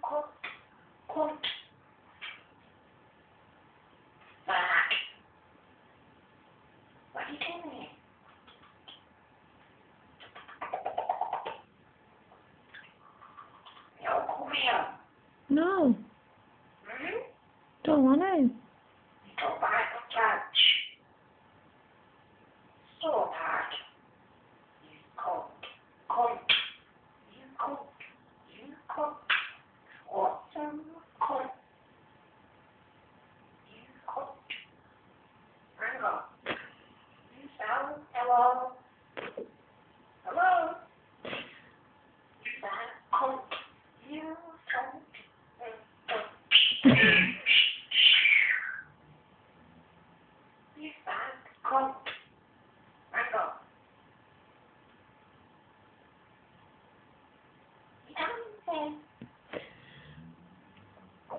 Come. Come. Back. What are you doing? No, come here. No. Hmm? Don't want to. Go back to church. So bad. You come. Come. You come. You come. Awesome. Come. You come. Hang on. You sound. Hello. Hello. You sound. Come. You come. You sound. Come. Hang on. You don't say.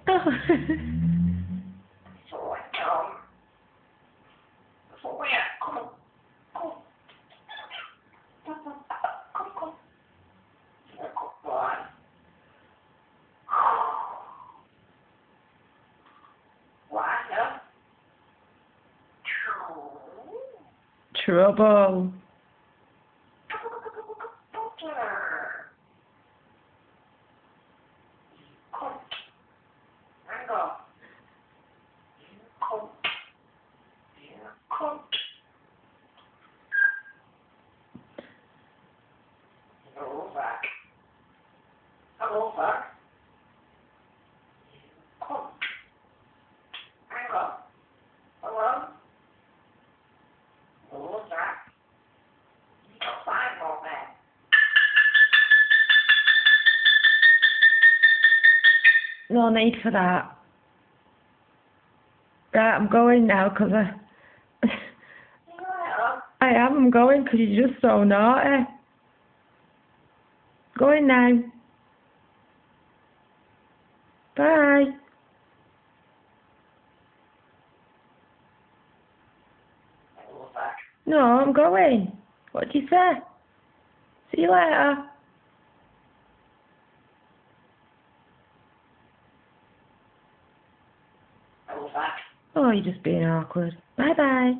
Oh. So I come. So where? Come. Come. Come. You're a good boy. One. Two. Trouble. Come. Hang on. You come. You come. Hello, Zak. Hello, Zak. You come. Hang on. Hello? Hello, Zak. You got five more men. No need for that. Right, I'm going now because See you later. I am. I'm going because you're just so naughty. Going now. Bye. Hello, Zak. No, I'm going. What do you say? See you later. Hello, Zak. Oh, you're just being awkward. Bye bye.